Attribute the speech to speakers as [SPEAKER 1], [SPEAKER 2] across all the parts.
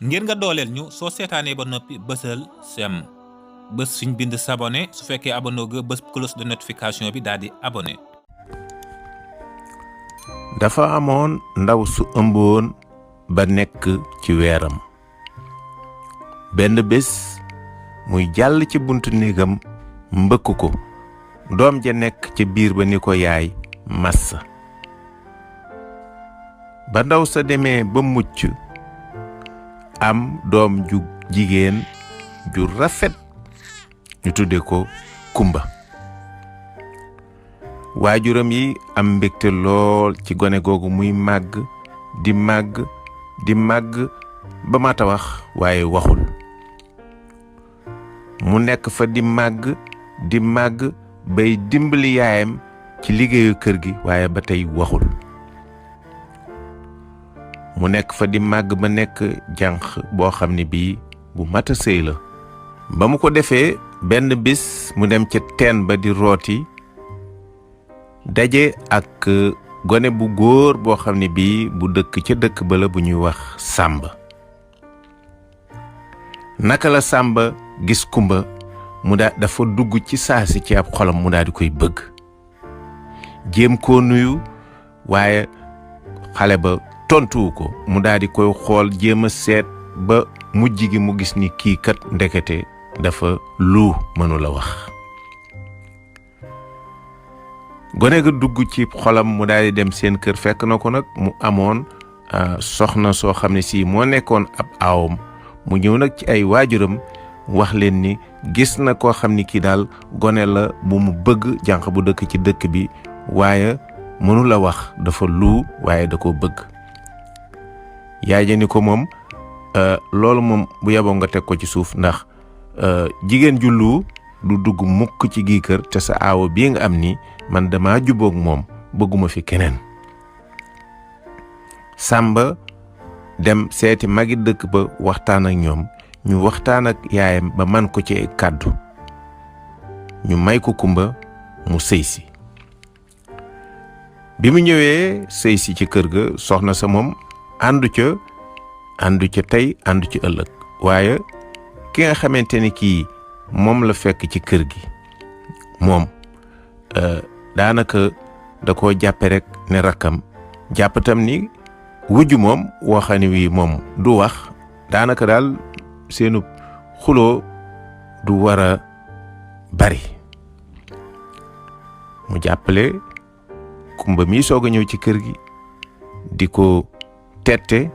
[SPEAKER 1] ngir nga dooleel ñu soo seetaanee ba noppi bësal sem bës fiñ bind s'abonner su fekkee abonné nga bës cloche de notification bi daal di abonné.
[SPEAKER 2] dafa amoon ndaw su ëmboon ba nekk ci weeram benn bés muy jàll ci buntu néegam mbëkk ko doom ja nekk ca biir ba ni ko yaay massa ba ndaw sa demee ba mucc am doom ju jigéen ju rafet ñu tudde ko Kumba waajuram yi am mbégte lool ci gone googu muy màgg di màgg ba mata wax waaye waxul mu nekk fa di màgg bay dimbali yaayam ci liggéeyu kër gi waaye ba tey waxul mu nekk fa di màgg ba nekk jànq boo xam ne bii bu mat a sëy la ba mu ko defee benn bis mu dem ca teen ba di rooti daje ak gone bu góor boo xam ne bii bu dëkk ca dëkk ba la bu ñuy wax Sàmba naka la Sàmba gis Kumba mu dafa dugg ci saasi ci ab xolam mu daal di koy bëgg jéem koo nuyu waaye xale ba tontuwu ko mu daal di koy xool jéem a seet ba mujj gi mu gis ni kii kat ndekete dafa lu mënu la wax gone ga dugg ci xolam mu daal di dem seen kër fekk na ko nag mu amoon soxna soo xam ne si moo nekkoon ab aawam mu ñëw nag ci ay waajuram wax leen ni gis na koo xam ni kii daal gone la bu mu bëgg jànq bu dëkk ci dëkk bi waaye mënu la wax dafa lu waaye da koo bëgg yaay ja ni ko moom loolu moom bu yaboo nga teg ko ci suuf ndax jigéen ju lu du dugg mukk ci gii kër te sa aawo bii nga am ni man dama jubboog moom bëgguma fi keneen Sàmba dem seeti magi dëkk ba waxtaan ak ñoom ñu waxtaan ak yaayam ba man ko ci kàddu ñu may ko Kumba mu sëy si bi mu ñëwee sëy si ci kër ga soxna sa moom àndu ca tey àndu ci ëllëg waaye ki nga xamante ni kii moom la fekk ci kër gi moom daanaka da koo jàppe rek ne rakkam jàpp tam ni wujju moom waxani wi moom du wax daanaka daal seenu xuloo du war a bari mu jàppale Kumba mi soog a ñëw ci kër gi di ko tette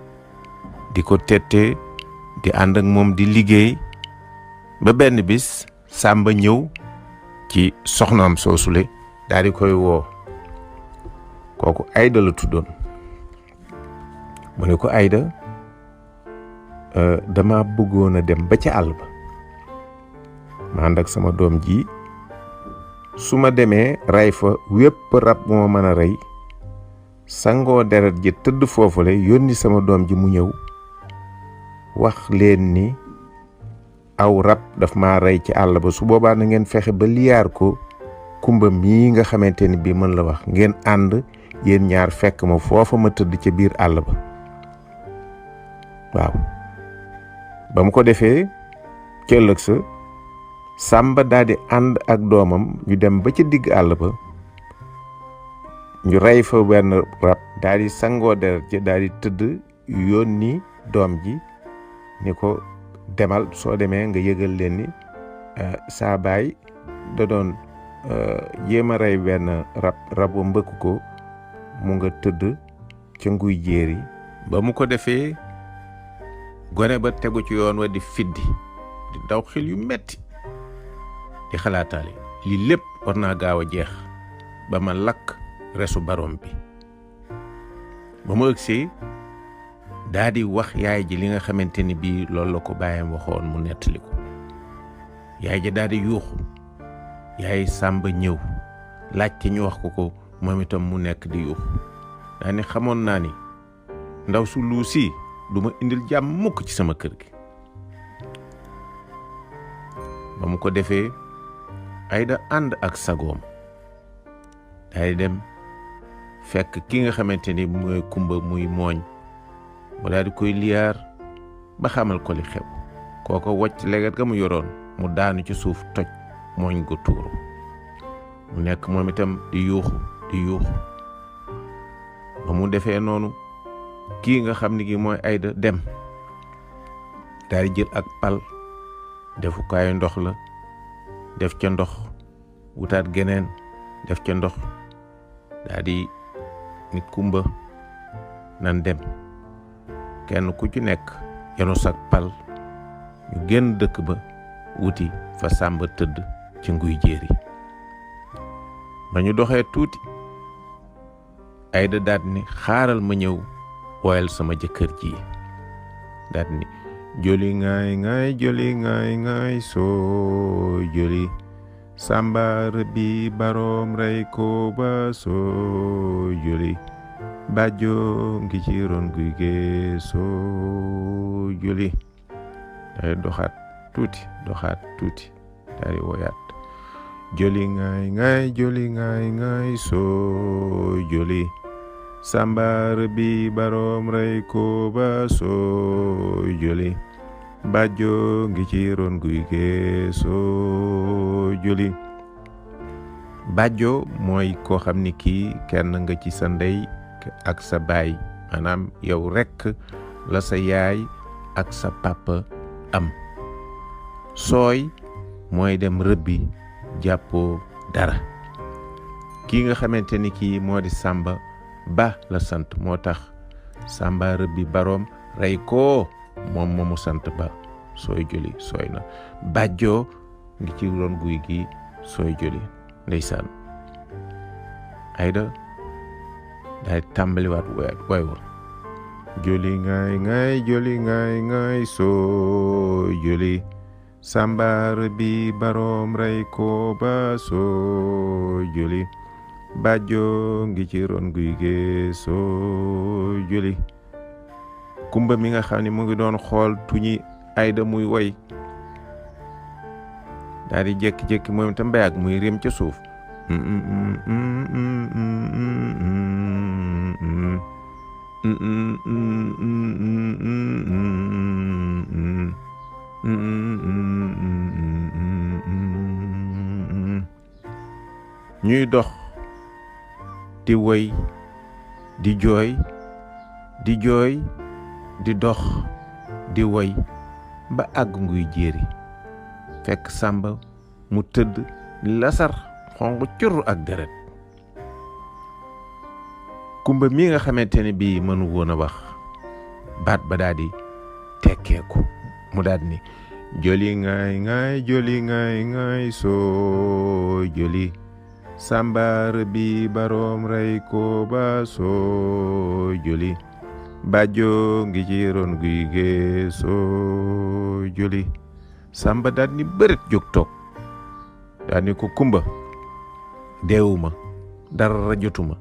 [SPEAKER 2] di ànd ak moom di liggéey ba benn bis Sàmba ñëw ci soxnaam soosule daal di koy woo kooku Ayda la tuddoon mu ne ko Ayda dama bëggoon a dem ba ca àll ba ma ànd ak sama doom ji su ma demee rey fa wépp rab bu ma mën a rey sangoo deret ji tëdd foofule yónni sama doom ji mu ñëw wax leen ni aw rab daf maa rey ci àll ba su boobaa na ngeen fexe ba liyaar ko Kumba mii nga xamante ni bii mën la wax ngeen ànd yéen ñaar fekk ma foofa ma tëdd ca biir àll ba waaw ba mu ko defee ca ëllëg sa Sàmba daal di ànd ak doomam ñu dem ba ca digg àll ba ñu rey fa benn rab daal di sangoo deret ji daal di tëdd yónni doom ji ni ko demal soo demee nga yëgal leen ni saa baay da doon jéem a rey benn rabu mbëkk ko mu nga tëdd ca nguy jéeri ba mu ko defee gone ba tegu ci yoon wa di fiddi di daw xel yu metti di xalaataale lii lépp war naa gaaw a jeex ba ma lakk resu barom bi ba mu ëgsee daa di wax yaay ji li nga xamante ni bii loolu la ko bàyyam waxoon mu nettali ko yaay ji daa di yuuxu yaay Sàmba ñëw laajte ñu wax ko moom itam mu nekk di yuuxu daa ni xamoon naa ni ndaw su luu si du ma indil jàmm mukk ci sama kër gi ba mu ko defee Ayda ànd ak sagoom day dem fekk ki nga xamante ni mooy Kumba muy mooñ mu daal di koy liyaar ba xamal ko li xew. kooko wocc leget ga mu yoroon mu daanu ci suuf toj mooñ gu tuuru mu nekk moom itam di yuuxu ba mu defee noonu kii nga xam ni gi mooy Ayda dem daal di jël ak pal defukaayu ndox la def ca ndox wutaat geneen def ca ndox daal di nit kumba nan dem kenn ku ci nekk yenu sak pal ñu génn dëkk ba wuti fa Sàmba tëdd ci nguy jéeri ba ñu doxee tuuti Ayda daal ni xaaral ma ñëw woyal sama jëkkër ji daal ni joli ngaay ngaay soo joli Sàmba rëbbi baroom rey ko ba soo joli bàjjo ngi ci ron guy gee soo joli day doxaat tuuti daal di woyaat joli ngaay soo joli Sàmba rëbbi baroom rey ko ba soo joli bàjjo ngi ci ron guy gee soo joli bàjjo mooy koo xam ni kii kenn nga ci sa ndey ak sa baay maanaam yow rekk la sa yaay ak sa papa am sooy mooy dem rëbbi jàppoo dara kii nga xamante ni kii moo di Sàmba ba la sant moo tax Sàmba rëbbi baroom rey ko moom moomu sant ba sooy joli sooy na bàjjoo ngi ci ron guy gi sooy joli ndeysaan Ayda daay tàmbaliwaat way wa joli ngaay sooy joli Sàmba rëbbi baroom rey ko ba sooy joli bàjjo ngi ci ron guy gee soo joli kumba mi nga xam ne mu ngi doon xool tuñi Ayda muy woy daal di jékki-jékki moom itam mbayaag muy rém ca suuf ñuy dox di woy di jooy di dox di woy ba àgg nguy jéeri fekk Sàmba mu tëdd lasar xonq cur ak deret kumba mi nga xamante ne bii mënu woon a wax baat ba daal di tekkeeku mu daal ni joli ngaay soo joli Sàmba rëbbi baroom rey ko ba soo joli bàjjo ngi ci ron guy gee soo joli Sàmba daal ni bërit jóg toog daal ni ko kumba deewuma dara jotuma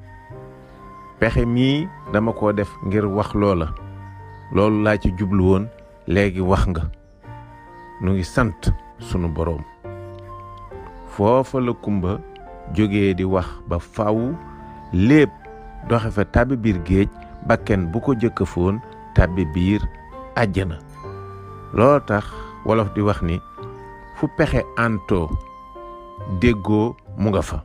[SPEAKER 2] pexe mii dama ko def ngir wax loolu laa ci jublu woon léegi wax nga nu ngi sant sunu boroom foofa la kumba jógee di wax ba faw lépp doxe fa tàbbi biir géej bakken bu ko jëkka foon tàbbi biir àjjana loo tax wolof di wax ni fu pexe antoo déggoo mu nga fa